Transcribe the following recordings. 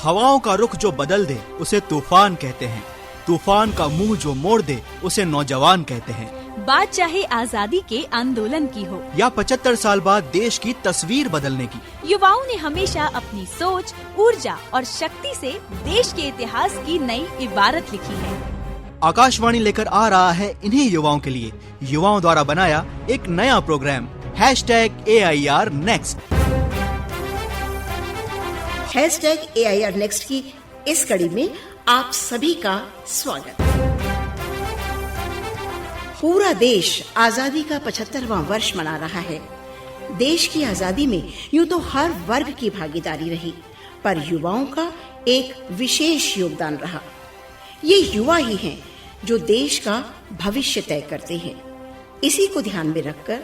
हवाओं का रुख जो बदल दे उसे तूफान कहते हैं। तूफान का मुंह जो मोड़ दे उसे नौजवान कहते हैं। बात चाहे आजादी के आंदोलन की हो या 75 साल बाद देश की तस्वीर बदलने की, युवाओं ने हमेशा अपनी सोच, ऊर्जा और शक्ति से देश के इतिहास की नई इबारत लिखी है। आकाशवाणी लेकर आ रहा है इन्हीं युवाओं के लिए युवाओं द्वारा बनाया एक नया programme #AIR Next। #AIR Next की इस कड़ी में आप सभी का स्वागत। पूरा देश आजादी का 75वां वर्ष मना रहा है। देश की आजादी में यूं तो हर वर्ग की भागीदारी रही, पर युवाओं का एक विशेष योगदान रहा। ये युवा ही हैं जो देश का भविष्य तय करते हैं। इसी को ध्यान में रखकर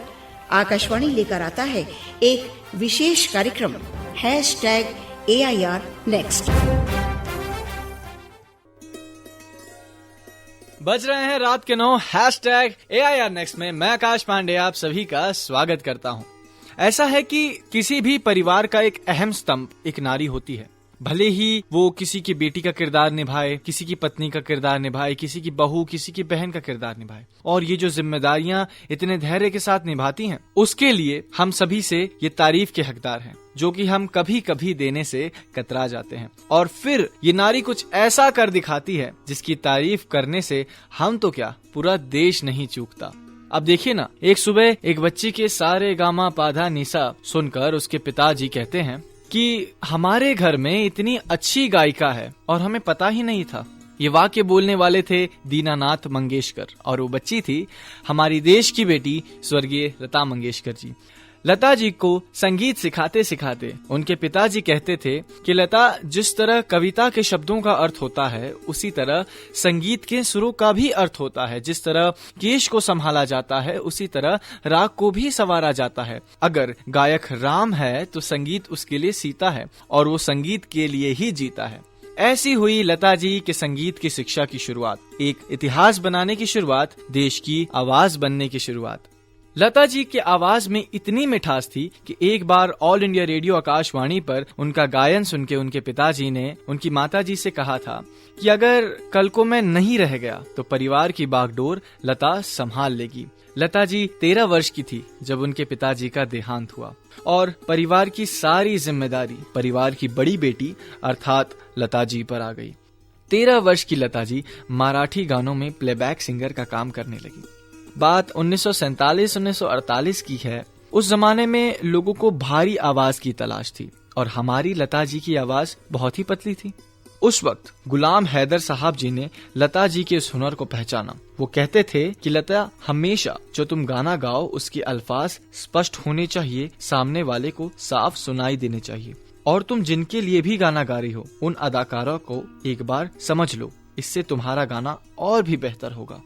आकाशवाणी लेकर आता है एक विशेष कार्यक्रम #AIR Next। बज रहे हैं रात के 9। #AIR Next में मैं आकाश पांडे आप सभी का स्वागत करता हूं। ऐसा है कि किसी भी परिवार का एक अहम स्तंभ एक नारी होती है। भले ही वो किसी की बेटी का किरदार निभाए, किसी की पत्नी का किरदार निभाए, किसी की बहू, किसी की बहन का किरदार निभाए, और ये जो जिम्मेदारियां इतने धैर्य के साथ निभाती हैं, उसके लिए हम सभी से ये तारीफ के हकदार हैं, जो कि हम कभी कभी देने से कतरा जाते हैं। और फिर ये नारी कुछ ऐसा कर दिखाती है जिसकी तारीफ करने से हम तो क्या, पूरा देश नहीं चूकता। अब देखिए ना, एक सुबह एक बच्ची के सारे गामा पाधा निसा सुनकर उसके पिताजी कहते हैं कि हमारे घर में इतनी अच्छी गायिका है और हमें पता ही नहीं था। ये वाक्य बोलने वाले थे दीनानाथ मंगेशकर, और वो बच्ची थी हमारी देश की बेटी स्वर्गीय लता मंगेशकर जी। लता जी को संगीत सिखाते सिखाते उनके पिताजी कहते थे कि लता, जिस तरह कविता के शब्दों का अर्थ होता है उसी तरह संगीत के सुरों का भी अर्थ होता है। जिस तरह केश को संभाला जाता है उसी तरह राग को भी संवारा जाता है। अगर गायक राम है तो संगीत उसके लिए सीता है, और वो संगीत के लिए ही जीता है। ऐसी हुई लता जी के संगीत की शिक्षा की शुरुआत, एक इतिहास बनाने की शुरुआत, देश की आवाज बनने की शुरुआत। लता जी के आवाज में इतनी मिठास थी कि एक बार ऑल इंडिया रेडियो आकाशवाणी पर उनका गायन सुन के उनके पिताजी ने उनकी माताजी से कहा था कि अगर कल को मैं नहीं रह गया तो परिवार की बागडोर लता संभाल लेगी। लता जी 13 वर्ष की थी जब उनके पिताजी का देहांत हुआ, और परिवार की सारी जिम्मेदारी परिवार की बड़ी बेटी अर्थात लता जी पर आ गई। 13 वर्ष की लता जी मराठी गानों में प्लेबैक सिंगर का काम करने लगी। बात 1947-1948 की है। उस जमाने में लोगों को भारी आवाज की तलाश थी, और हमारी लता जी की आवाज बहुत ही पतली थी। उस वक्त गुलाम हैदर साहब जी ने लता जी के इस हुनर को पहचाना। वो कहते थे कि लता, हमेशा जो तुम गाना गाओ उसके अल्फाज स्पष्ट होने चाहिए, सामने वाले को साफ सुनाई देने चाहिए, और तुम जिनके लिए भी गाना गा रही हो उन अदाकारों को एक बार समझ लो, इससे तुम्हारा गाना और भी बेहतर होगा।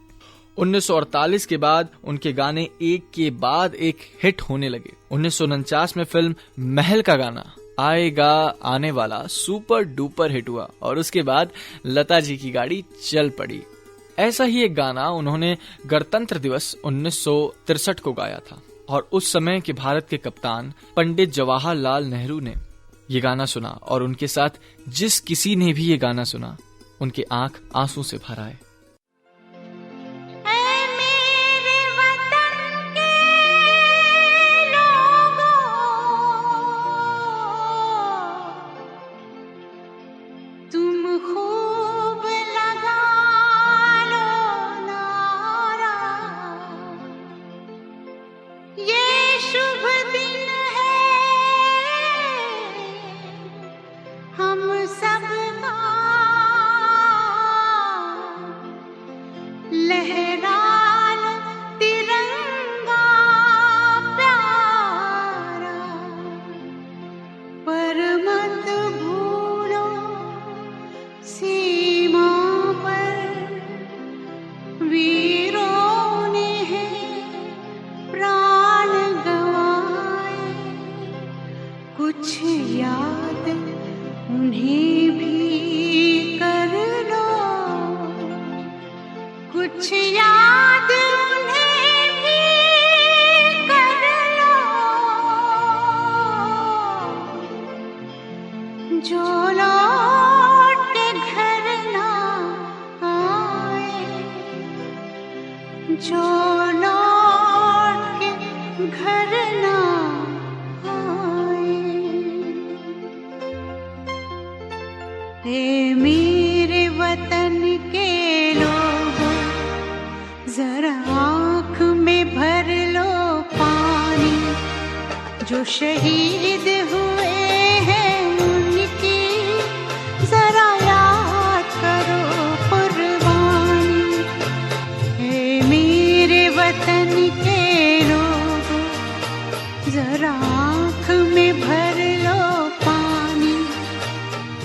1948 के बाद उनके गाने एक के बाद एक हिट होने लगे। 1949 में फिल्म महल का गाना आएगा आने वाला सुपर डुपर हिट हुआ, और उसके बाद लता जी की गाड़ी चल पड़ी। ऐसा ही एक गाना उन्होंने गणतंत्र दिवस 1963 को गाया था, और उस समय के भारत के कप्तान पंडित जवाहरलाल नेहरू ने ये गाना सुना, और उनके साथ जिस किसी ने भी ये गाना सुना उनके आंख आंसू से भर आए। जो लोग जो लौट के घर ना आए। ए मेरे वतन के लोगों, जरा आँख में भर लो पानी, जो शहीद हुए हैं उनकी जरा याद करो कुर्बानी। हे मेरे वतन के लोगों, जरा आँख में भर लो पानी,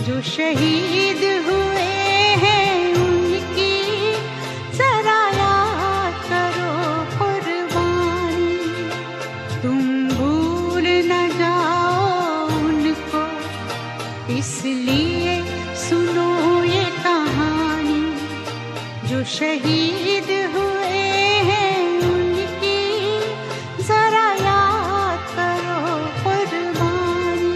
जो शहीद हुए हैं उनकी जरा याद करो कुर्बानी। तुम भूल न जाओ उनको, इसलिए सुनो ये कहानी, जो शहीद हुए हैं उनकी जरा याद करो कुर्बानी।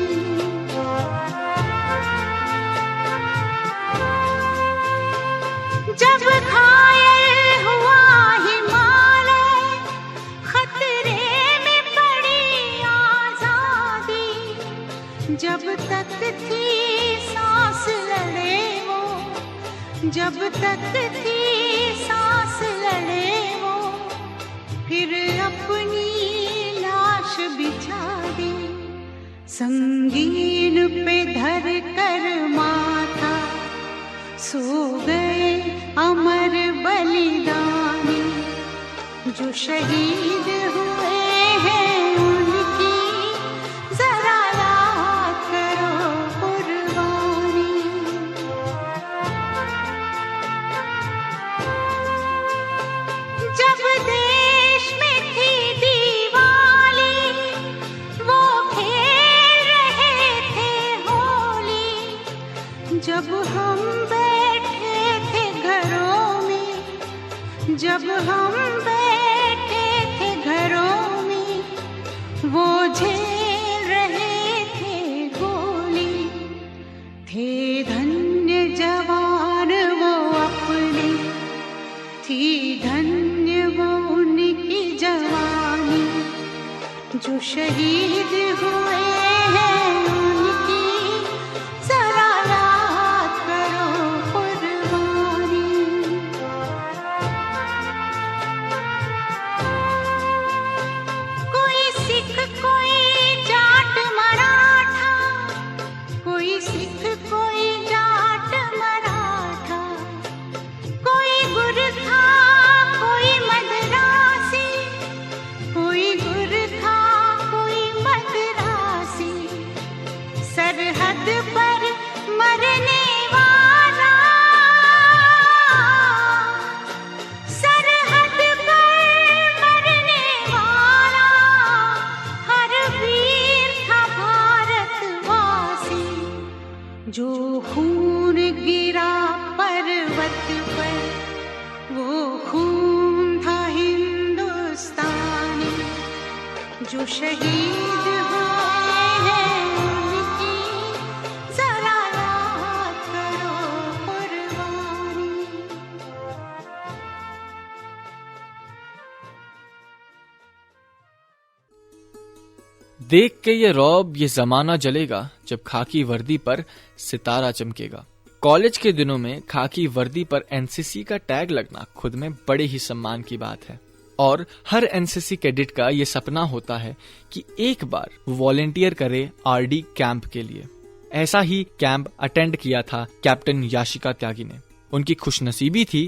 जब घायल हुआ हिमालय, खतरे में पड़ी आजादी, जब तक थी सांस लड़े वो, जब तक थी सांस लड़े वो, फिर अपनी लाश बिछा दी, संगीन पे धर कर माथा, सो गए अमर बलिदानी, जो शहीद हुए हैं उनकी जरा याद करो कुर्बानी। जब देश में थी दिवाली, वो खेल रहे थे होली, जब हम बैठे थे घरों में, जब हम बैठे थे घरों में, वो झेल रहे थे गोली। थे धन्य जवान वो अपने, थी धन्य वो उनकी जवानी, जो शहीद हुए हैं उनकी जरा याद करो कुर्बानी। कोई सिख कोई जाट मराठा, कोई सिख कोई जाट मराठा, कोई गुरखा कोई मद्रासी, कोई गुरखा कोई मद्रासी, सरहद पर मरने वाला, सरहद पर मरने वाला, हर वीर था भारतवासी, जो खून गिरा पर्वत पर, वो खून था हिंदुस्तानी, जो शहीद हुए हैं उनकी जरा याद करो कुर्बानी। देख के ये रौब, ये जमाना जलेगा, जब खाकी वर्दी पर सितारा चमकेगा। कॉलेज के दिनों में खाकी वर्दी पर एनसीसी का टैग लगना खुद में बड़े ही सम्मान की बात है, और हर एनसीसी कैडेट का ये सपना होता है कि एक बार वॉलेंटियर करे आरडी कैंप के लिए। ऐसा ही कैंप अटेंड किया था कैप्टन याशिका त्यागी ने। उनकी खुशनसीबी थी,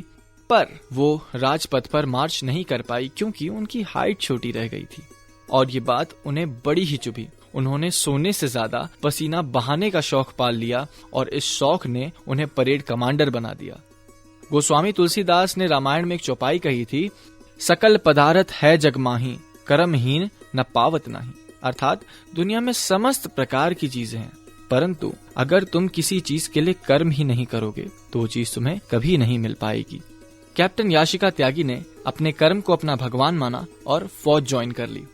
पर वो राजपथ पर मार्च नहीं कर पाई क्योंकि उनकी हाइट छोटी रह गई थी, और ये बात उन्हें बड़ी ही चुभी। उन्होंने सोने से ज्यादा पसीना बहाने का शौक पाल लिया, और इस शौक ने उन्हें परेड कमांडर बना दिया। गोस्वामी तुलसीदास ने रामायण में एक चौपाई कही थी, सकल पदार्थ है जगमाही, कर्महीन न पावत नाही। अर्थात दुनिया में समस्त प्रकार की चीजें हैं, परंतु अगर तुम किसी चीज के लिए कर्म ही नहीं करोगे तो वो चीज तुम्हें कभी नहीं मिल पाएगी। कैप्टन याशिका त्यागी ने अपने कर्म को अपना भगवान माना और फौज ज्वाइन कर ली।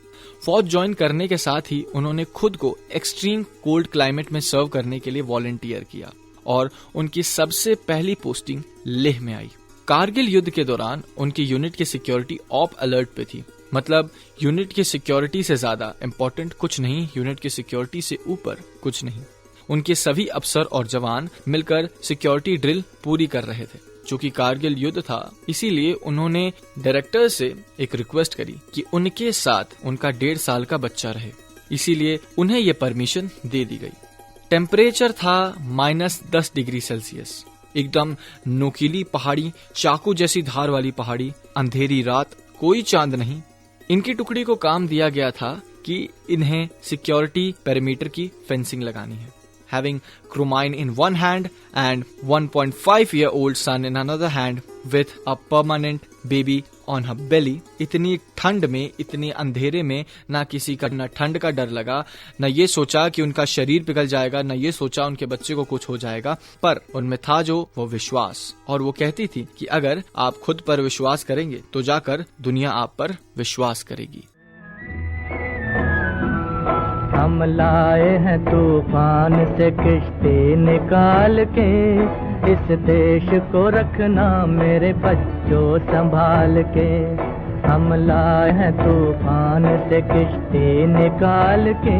फौज ज्वाइन करने के साथ ही उन्होंने खुद को एक्सट्रीम कोल्ड क्लाइमेट में सर्व करने के लिए वॉलंटियर किया, और उनकी सबसे पहली पोस्टिंग लेह में आई। कारगिल युद्ध के दौरान उनकी यूनिट की सिक्योरिटी ऑफ अलर्ट पे थी। मतलब यूनिट की सिक्योरिटी से ज्यादा इम्पोर्टेंट कुछ नहीं, यूनिट की सिक्योरिटी से ऊपर कुछ नहीं। उनके सभी अफसर और जवान मिलकर सिक्योरिटी ड्रिल पूरी कर रहे थे। चूंकि कारगिल युद्ध था, इसीलिए उन्होंने डायरेक्टर से एक रिक्वेस्ट करी कि उनके साथ उनका 1.5 साल का बच्चा रहे, इसीलिए उन्हें यह परमिशन दे दी गई। टेम्परेचर था -10 डिग्री सेल्सियस, एकदम नोकीली पहाड़ी, चाकू जैसी धार वाली पहाड़ी, अंधेरी रात, कोई चांद नहीं। इनकी टुकड़ी को काम दिया गया था कि इन्हें सिक्योरिटी पेरीमीटर की फेंसिंग लगानी है। Having cromine in one hand and 1.5-year-old son in another hand with a permanent baby on her belly, इतनी ठंड में, इतने अंधेरे में ना किसी का न ठंड का डर लगा, न ये सोचा कि उनका शरीर पिघल जाएगा, न ये सोचा उनके बच्चे को कुछ हो जाएगा, पर उनमें था जो वो विश्वास। और वो कहती थी कि अगर आप खुद पर विश्वास करेंगे तो जाकर दुनिया आप पर विश्वास करेगी। हम लाए हैं तूफान से किश्ती निकाल के, इस देश को रखना मेरे बच्चों संभाल के। हम लाए हैं तूफान से किश्ती निकाल के,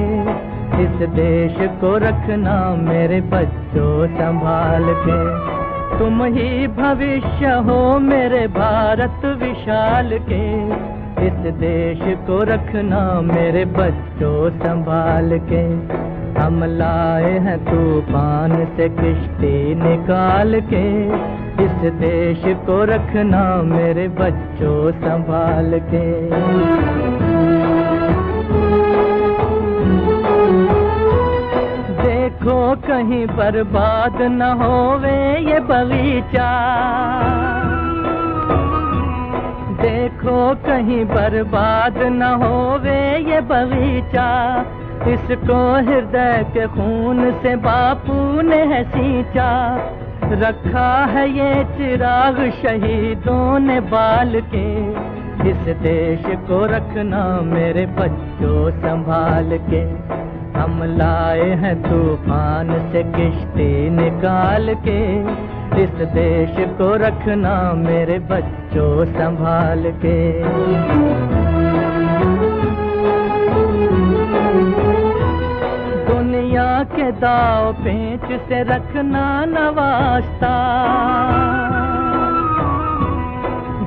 इस देश को रखना मेरे बच्चों संभाल के। तुम ही भविष्य हो मेरे भारत विशाल के, इस देश को रखना मेरे बच्चों संभाल के। हम लाए हैं तूफान से किश्ती निकाल के, इस देश को रखना मेरे बच्चों संभाल के। देखो कहीं बर्बाद न होवे ये बगीचा, देखो कहीं बर्बाद न होवे ये बगीचा, इसको हृदय के खून से बापू ने है सींचा। रखा है ये चिराग शहीदों ने बाल के, इस देश को रखना मेरे बच्चों संभाल के। हम लाए हैं तूफान से किश्ती निकाल के, इस देश को रखना मेरे बच्चों संभाल के। दुनिया के दाव पेंच से रखना न वास्ता,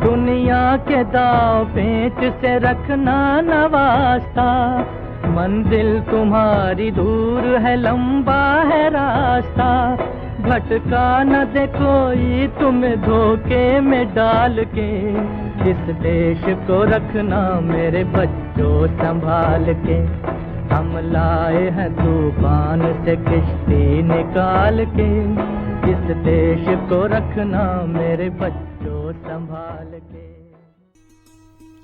दुनिया के दाव पेंच से रखना न वास्ता। मंजिल तुम्हारी दूर है, लंबा है रास्ता, भटका न दे कोई तुम्हें धोखे में डाल के। इस देश को रखना मेरे बच्चों संभाल के। हम लाए हैं तूफान से किश्ती निकाल के, इस देश को रखना मेरे बच्चों संभाल के।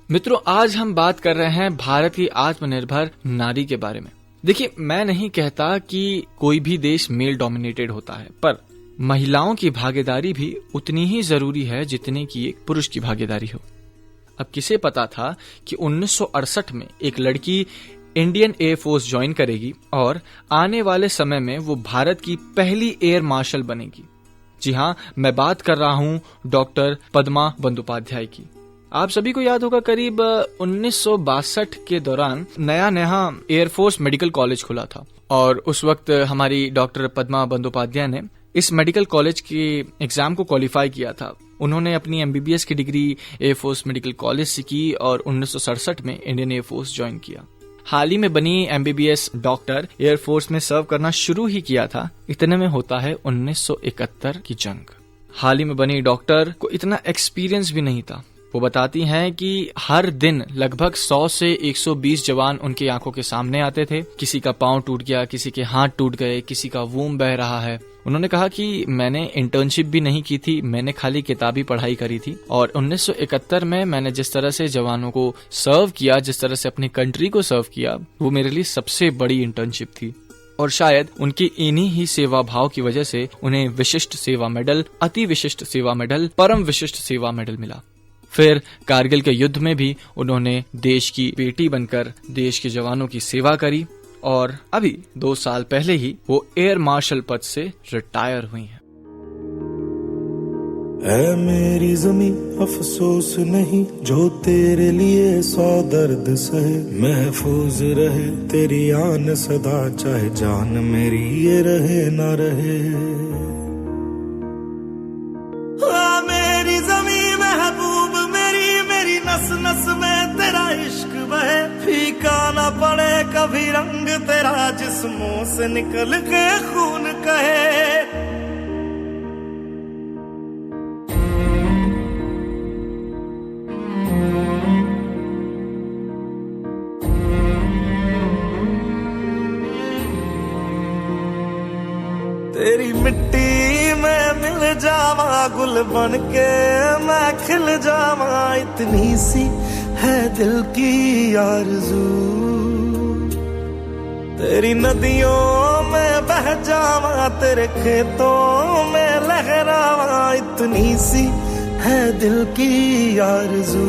मित्रों, आज हम बात कर रहे हैं भारत की आत्मनिर्भर नारी के बारे में। देखिए, मैं नहीं कहता कि कोई भी देश मेल डोमिनेटेड होता है, पर महिलाओं की भागीदारी भी उतनी ही जरूरी है जितनी कि एक पुरुष की भागीदारी हो। अब किसे पता था कि 1968 में एक लड़की इंडियन एयर फोर्स ज्वाइन करेगी और आने वाले समय में वो भारत की पहली एयर मार्शल बनेगी। जी हाँ, मैं बात कर रहा हूँ डॉक्टर पद्मा बंदोपाध्याय की। आप सभी को याद होगा, करीब 1962 के दौरान नया एयरफोर्स मेडिकल कॉलेज खुला था और उस वक्त हमारी डॉक्टर पद्मा बंदोपाध्याय ने इस मेडिकल कॉलेज के एग्जाम को क्वालिफाई किया था। उन्होंने अपनी एमबीबीएस की डिग्री एयरफोर्स मेडिकल कॉलेज से की और 1967 में इंडियन एयरफोर्स ज्वाइन किया। हाल ही में बनी एमबीबीएस डॉक्टर एयरफोर्स में सर्व करना शुरू ही किया था, इतने में होता है 1971 की जंग। हाल ही में बनी डॉक्टर को इतना एक्सपीरियंस भी नहीं था। वो बताती हैं कि हर दिन लगभग 100 से 120 जवान उनकी आंखों के सामने आते थे। किसी का पांव टूट गया, किसी के हाथ टूट गए, किसी का वूम बह रहा है। उन्होंने कहा कि मैंने इंटर्नशिप भी नहीं की थी, मैंने खाली किताबी पढ़ाई करी थी और 1971 में मैंने जिस तरह से जवानों को सर्व किया, जिस तरह से अपनी कंट्री को सर्व किया, वो मेरे लिए सबसे बड़ी इंटर्नशिप थी। और शायद उनकी इन्हीं ही सेवा भाव की वजह से उन्हें विशिष्ट सेवा मेडल, अति विशिष्ट सेवा मेडल, परम विशिष्ट सेवा मेडल मिला। फिर कारगिल के युद्ध में भी उन्होंने देश की बेटी बनकर देश के जवानों की सेवा करी और अभी 2 साल पहले ही वो एयर मार्शल पद से रिटायर हुई हैं। ऐ मेरी ज़मीं अफसोस नहीं जो तेरे लिए 100 दर्द सहे, महफूज रहे तेरी आन सदा, चाहे जान मेरी ये रहे ना रहे। मेरी ज़मीं महबूब मेरी, मेरी नस नस में तेरा इश्क बहे, फीका ना पड़े कभी रंग तेरा, जिस्मों से निकल के खून कहे। तेरी मिट्टी में मिल जावा, गुल बन के मैं खिल जावा, इतनी सी है दिल की आरज़ू। तेरी नदियों में बह जावा, तेरे खेतों में लहरावा, इतनी सी है दिल की आरज़ू।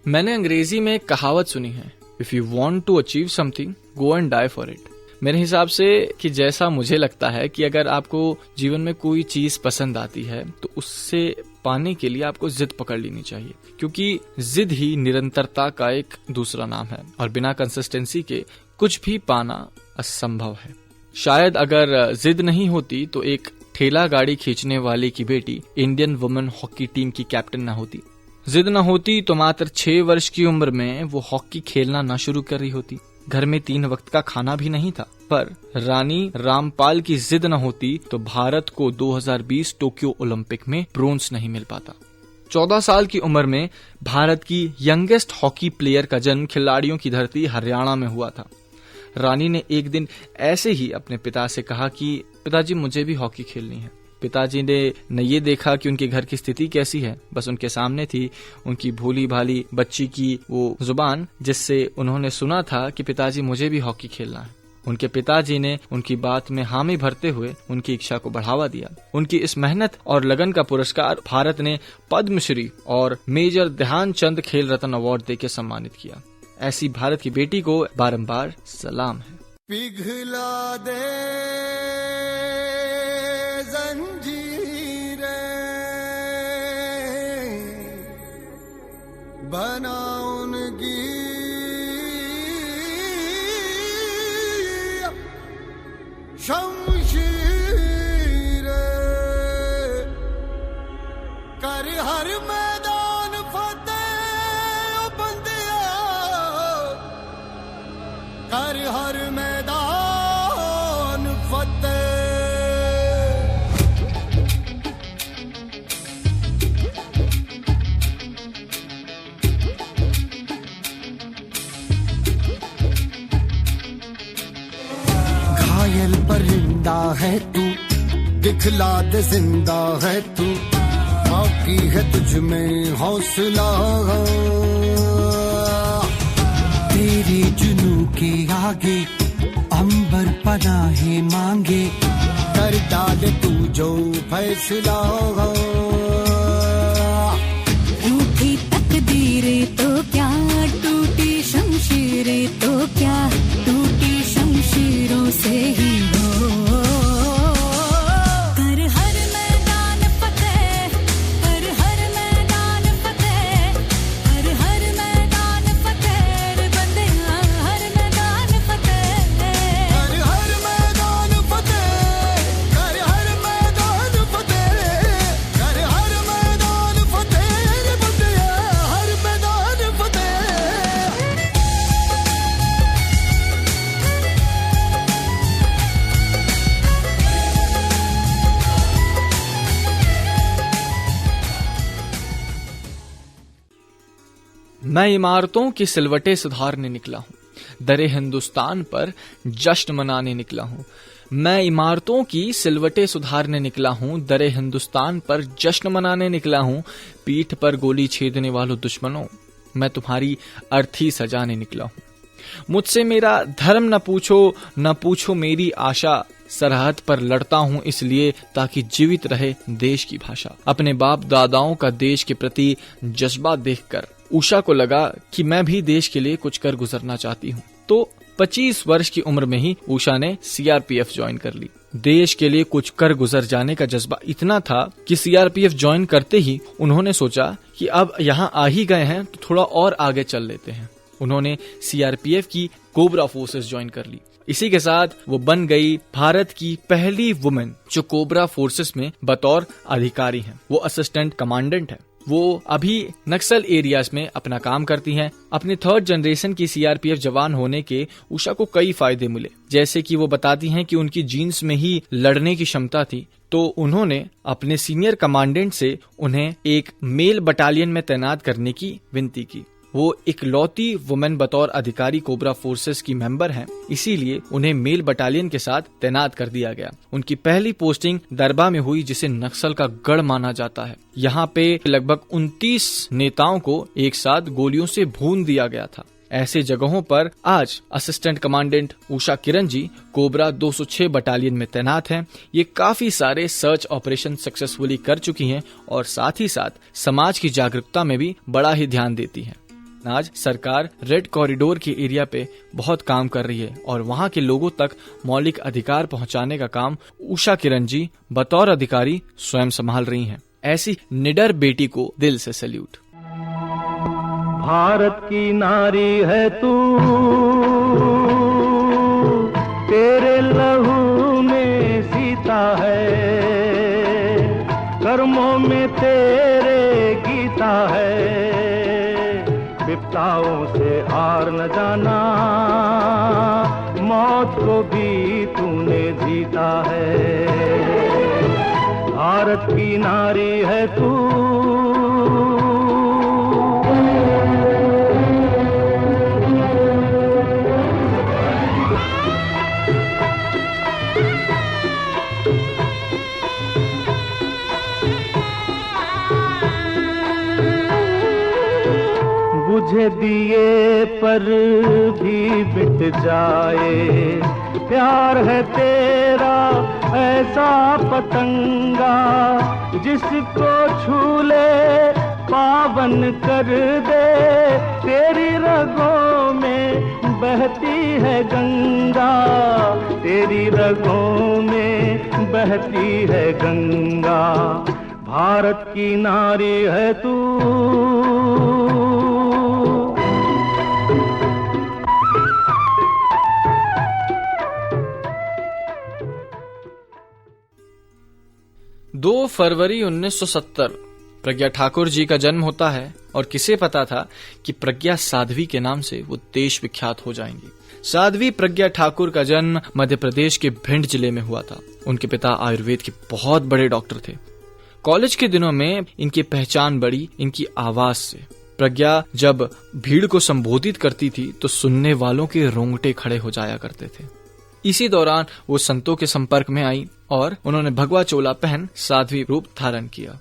मैंने अंग्रेजी में एक कहावत सुनी है, if you want to achieve something go and die for it. मेरे हिसाब से कि जैसा मुझे लगता है कि अगर आपको जीवन में कोई चीज पसंद आती है तो उससे पाने के लिए आपको जिद पकड़ लेनी चाहिए, क्योंकि जिद ही निरंतरता का एक दूसरा नाम है और बिना कंसिस्टेंसी के कुछ भी पाना असंभव है। शायद अगर जिद नहीं होती तो एक ठेला गाड़ी खींचने वाले की बेटी इंडियन वुमेन हॉकी टीम की कैप्टन न होती। जिद न होती तो मात्र 6 वर्ष की उम्र में वो हॉकी खेलना न शुरू कर रही होती। घर में 3 वक्त का खाना भी नहीं था। पर रानी रामपाल की जिद न होती तो भारत को 2020 टोक्यो ओलंपिक में ब्रोंज नहीं मिल पाता। 14 साल की उम्र में भारत की यंगेस्ट हॉकी प्लेयर का जन्म खिलाड़ियों की धरती हरियाणा में हुआ था। रानी ने एक दिन ऐसे ही अपने पिता से कहा कि पिताजी मुझे भी हॉकी खेलनी है। पिताजी ने न ये देखा कि उनके घर की स्थिति कैसी है, बस उनके सामने थी उनकी भोली भाली बच्ची की वो जुबान जिससे उन्होंने सुना था कि पिताजी मुझे भी हॉकी खेलना है। उनके पिताजी ने उनकी बात में हामी भरते हुए उनकी इच्छा को बढ़ावा दिया। उनकी इस मेहनत और लगन का पुरस्कार भारत ने पद्मश्री और मेजर ध्यानचंद खेल रत्न अवार्ड देकर सम्मानित किया। ऐसी भारत की बेटी को बारंबार सलाम है। पिघला दे जंजीरें, बना उनकी शमशीरें, कर हर मैदान फतेह बंदिया, कर हर मैदान फतेह। घायल परिंदा है तू, दिखला दे जिंदा है तू, बाकी है तुझ में हौसला, तेरे जुनू के आगे अंबर पनाहे मांगे, कर डाले तू जो फैसला। रूठी तकदीरें तो क्या, टूटी शमशीरें तो क्या, टूटी शमशीरों से ही हो। कर हर मैदान फतेह, कर हर मैदान फतेह, कर हर मैदान फतेह रे बंदिया, हर मैदान फतेह, कर हर मैदान फतेह, कर हर मैदान फतेह, कर हर मैदान फतेह रे बंदिया, हर मैदान फतेह। मैं इमारतों की सिलवटें सुधारने निकला हूँ, दरे हिंदुस्तान पर जश्न मनाने निकला हूँ। मैं इमारतों की सिलवटें सुधारने निकला हूँ, दरे हिंदुस्तान पर जश्न मनाने निकला हूँ। पीठ पर गोली छेदने वालों दुश्मनों, मैं तुम्हारी अर्थी सजाने निकला हूँ। मुझसे मेरा धर्म न पूछो, न पूछो मेरी आशा, सरहद पर लड़ता हूँ इसलिए ताकि जीवित रहे देश की भाषा। अपने बाप दादाओं का देश के प्रति जज्बा देखकर उषा को लगा कि मैं भी देश के लिए कुछ कर गुजरना चाहती हूँ। तो 25 वर्ष की उम्र में ही उषा ने सीआरपीएफ ज्वाइन कर ली। देश के लिए कुछ कर गुजर जाने का जज्बा इतना था कि सीआरपीएफ ज्वाइन करते ही उन्होंने सोचा कि अब यहाँ आ ही गए हैं तो थोड़ा और आगे चल लेते हैं। उन्होंने सीआरपीएफ की कोबरा फोर्सेस ज्वाइन कर ली। इसी के साथ वो बन गई भारत की पहली वुमेन जो कोबरा फोर्सेस में बतौर अधिकारी हैं। वो असिस्टेंट कमांडेंट है। वो अभी नक्सल एरियाज में अपना काम करती हैं। अपने 3rd जनरेशन की सीआरपीएफ जवान होने के उषा को कई फायदे मिले, जैसे कि वो बताती हैं कि उनकी जीन्स में ही लड़ने की क्षमता थी, तो उन्होंने अपने सीनियर कमांडेंट से उन्हें एक मेल बटालियन में तैनात करने की विनती की। वो इकलौती वुमेन बतौर अधिकारी कोबरा फोर्सेस की मेंबर हैं, इसीलिए उन्हें मेल बटालियन के साथ तैनात कर दिया गया। उनकी पहली पोस्टिंग दरबा में हुई, जिसे नक्सल का गढ़ माना जाता है। यहाँ पे लगभग 29 नेताओं को एक साथ गोलियों से भून दिया गया था। ऐसे जगहों पर आज assistant commandant Usha Kiran ji cobra 206 battalion में तैनात हैं। ये काफी सारे सर्च ऑपरेशन सक्सेसफुली कर चुकी हैं और साथ ही साथ समाज की जागरूकता में भी बड़ा ही ध्यान देती हैं। आज सरकार रेड कॉरिडोर के एरिया पे बहुत काम कर रही है और वहाँ के लोगों तक मौलिक अधिकार पहुँचाने का काम उषा किरण जी बतौर अधिकारी स्वयं संभाल रही हैं। ऐसी निडर बेटी को दिल से सैल्यूट। भारत की नारी है तू, तेरे लहू में सीता है, कर्मों में तेरे गीता है, विपदाओं से हार न जाना, मौत को भी तूने जीता है। भारत की नारी है तू। बुझे दिए पर भी मिट जाए, प्यार है तेरा ऐसा पतंगा, जिसको छू ले पावन कर दे, तेरी रगों में बहती है गंगा, तेरी रगों में बहती है गंगा, भारत की नारी है तू। दो फरवरी 1970 प्रज्ञा ठाकुर जी का जन्म होता है और किसे पता था कि प्रज्ञा साध्वी के नाम से वो देश विख्यात हो जाएंगी। साध्वी प्रज्ञा ठाकुर का जन्म मध्य प्रदेश के भिंड जिले में हुआ था। उनके पिता आयुर्वेद के बहुत बड़े डॉक्टर थे। कॉलेज के दिनों में इनकी पहचान बढ़ी इनकी आवाज से। प्रज्ञा जब भीड़ को संबोधित करती थी तो सुनने वालों के रोंगटे खड़े हो जाया करते थे। इसी दौरान वो संतों के संपर्क में आई और उन्होंने भगवा चोला पहन साध्वी रूप धारण किया।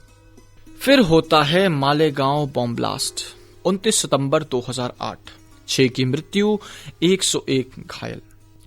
फिर होता है मालेगांव बॉम्ब ब्लास्ट। 29 सितंबर 2008, 6 की मृत्यु, 101 घायल।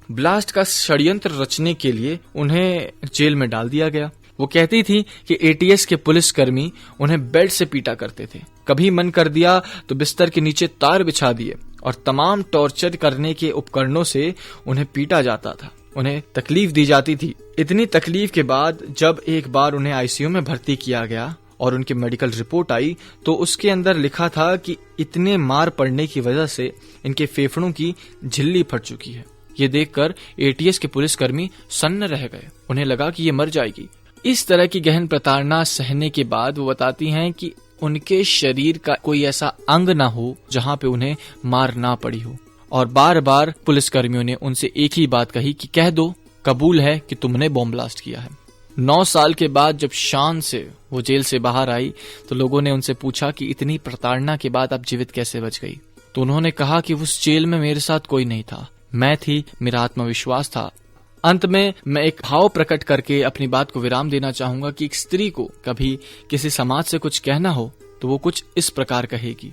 ब्लास्ट का षड्यंत्र रचने के लिए उन्हें जेल में डाल दिया गया। वो कहती थी कि एटीएस के पुलिसकर्मी उन्हें बेल्ट से पीटा करते थे। कभी मन कर दिया तो बिस्तर के नीचे तार बिछा दिए और तमाम टॉर्चर करने के उपकरणों से उन्हें पीटा जाता था। उन्हें तकलीफ दी जाती थी। इतनी तकलीफ के बाद जब एक बार उन्हें आईसीयू में भर्ती किया गया और उनकी मेडिकल रिपोर्ट आई तो उसके अंदर लिखा था कि इतने मार पड़ने की वजह से इनके फेफड़ों की झिल्ली फट चुकी है। ये देखकर एटीएस के पुलिसकर्मी सन्न रह गए। उन्हें लगा कि ये मर जाएगी। इस तरह की गहन प्रताड़ना सहने के बाद वो बताती हैं कि उनके शरीर का कोई ऐसा अंग ना हो जहां पे उन्हें मार ना पड़ी हो। और बार बार पुलिसकर्मियों ने उनसे एक ही बात कही कि कह दो, कबूल है कि तुमने बॉम्ब ब्लास्ट किया है। 9 साल के बाद जब शान से वो जेल से बाहर आई तो लोगों ने उनसे पूछा कि इतनी प्रताड़ना के बाद आप जीवित कैसे बच गई। तो उन्होंने कहा कि उस जेल में मेरे साथ कोई नहीं था, मैं थी, मेरा आत्मविश्वास था। अंत में मैं एक भाव प्रकट करके अपनी बात को विराम देना चाहूंगा कि एक स्त्री को कभी किसी समाज से कुछ कहना हो तो वो कुछ इस प्रकार कहेगी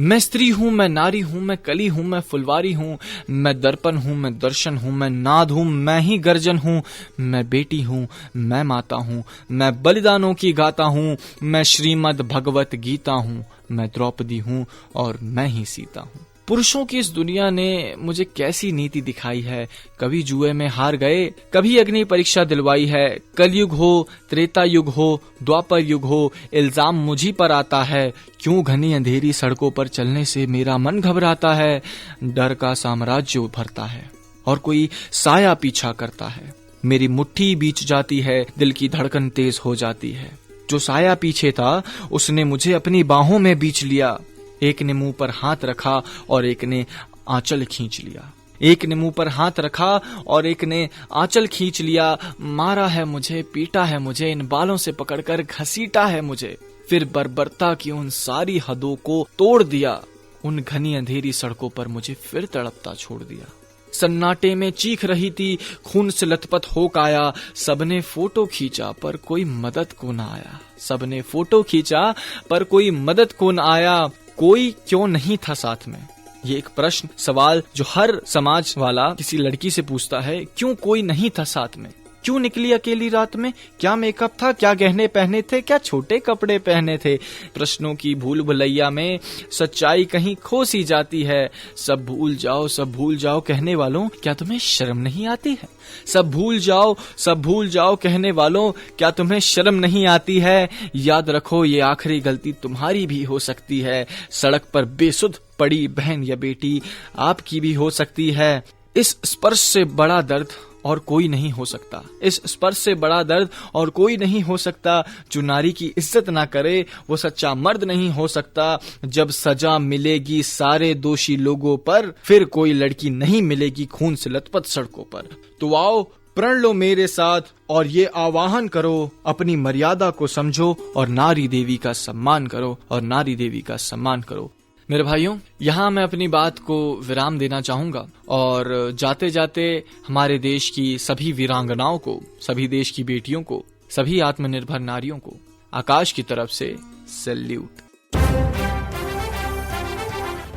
मैं स्त्री हूं, मैं नारी हूं, मैं कली हूं, मैं फुलवारी हूं, मैं दर्पण हूं, मैं दर्शन हूं, मैं नाद हूं, मैं ही गर्जन हूं, मैं बेटी हूं, मैं माता हूं, मैं बलिदानों की गाता हूं, मैं श्रीमद् भगवत गीता हूं, मैं द्रौपदी हूं और मैं ही सीता हूं। पुरुषों की इस दुनिया ने मुझे कैसी नीति दिखाई है। कभी जुए में हार गए, कभी अग्नि परीक्षा दिलवाई है। कलयुग हो, त्रेता युग हो, द्वापर युग हो, इल्जाम मुझी पर आता है। क्यों घनी अंधेरी सड़कों पर चलने से मेरा मन घबराता है। डर का साम्राज्य उभरता है और कोई साया पीछा करता है। मेरी मुट्ठी बीच जाती है, दिल की धड़कन तेज हो जाती है। जो साया पीछे था उसने मुझे अपनी बाहों में बींच लिया। एक ने मुंह पर हाथ रखा और एक ने आंचल खींच लिया। एक ने मुंह पर हाथ रखा और एक ने आंचल खींच लिया। मारा है मुझे, पीटा है मुझे, इन बालों से पकड़कर घसीटा है मुझे। फिर बर्बरता की उन सारी हदों को तोड़ दिया। उन घनी अंधेरी सड़कों पर मुझे फिर तड़पता छोड़ दिया। सन्नाटे में चीख रही थी, खून से लथपथ हो काया। सबने फोटो खींचा पर कोई मदद को न आया। सबने फोटो खींचा पर कोई मदद को न आया। कोई क्यों नहीं था साथ में? ये एक प्रश्न, सवाल जो हर समाज वाला किसी लड़की से पूछता है। क्यों कोई नहीं था साथ में? क्यों निकली अकेली रात में? क्या मेकअप था? क्या गहने पहने थे? क्या छोटे कपड़े पहने थे? प्रश्नों की भूल भुलैया में सच्चाई कहीं खो सी जाती है। सब भूल जाओ, सब भूल जाओ कहने वालों, क्या तुम्हें शर्म नहीं आती है? सब भूल जाओ, सब भूल जाओ कहने वालों, क्या तुम्हें शर्म नहीं आती है? याद रखो ये आखिरी गलती तुम्हारी भी हो सकती है। सड़क पर बेसुध पड़ी बहन या बेटी आपकी भी हो सकती है। इस स्पर्श से बड़ा दर्द और कोई नहीं हो सकता। इस स्पर्श से बड़ा दर्द और कोई नहीं हो सकता। जो नारी की इज्जत ना करे वो सच्चा मर्द नहीं हो सकता। जब सजा मिलेगी सारे दोषी लोगों पर, फिर कोई लड़की नहीं मिलेगी खून से लथपथ सड़कों पर। तो आओ प्रण लो मेरे साथ और ये आवाहन करो, अपनी मर्यादा को समझो और नारी देवी का सम्मान करो, और नारी देवी का सम्मान करो। मेरे भाइयों, यहाँ मैं अपनी बात को विराम देना चाहूंगा और जाते जाते हमारे देश की सभी वीरांगनाओं को, सभी देश की बेटियों को, सभी आत्मनिर्भर नारियों को आकाश की तरफ से सैल्यूट।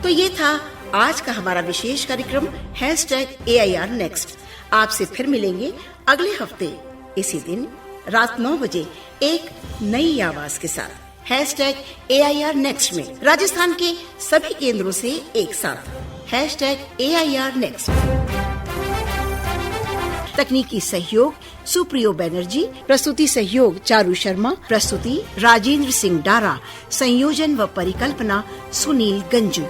तो ये था आज का हमारा विशेष कार्यक्रम #AIR Next। आपसे फिर मिलेंगे अगले हफ्ते इसी दिन रात 9 बजे एक नई आवाज के साथ। #AIR Next में राजस्थान के सभी केंद्रों से एक साथ #AIR Next। तकनीकी सहयोग सुप्रियो बैनर्जी, प्रस्तुति सहयोग चारू शर्मा, प्रस्तुति राजेंद्र सिंह डारा, संयोजन व परिकल्पना सुनील गंजू।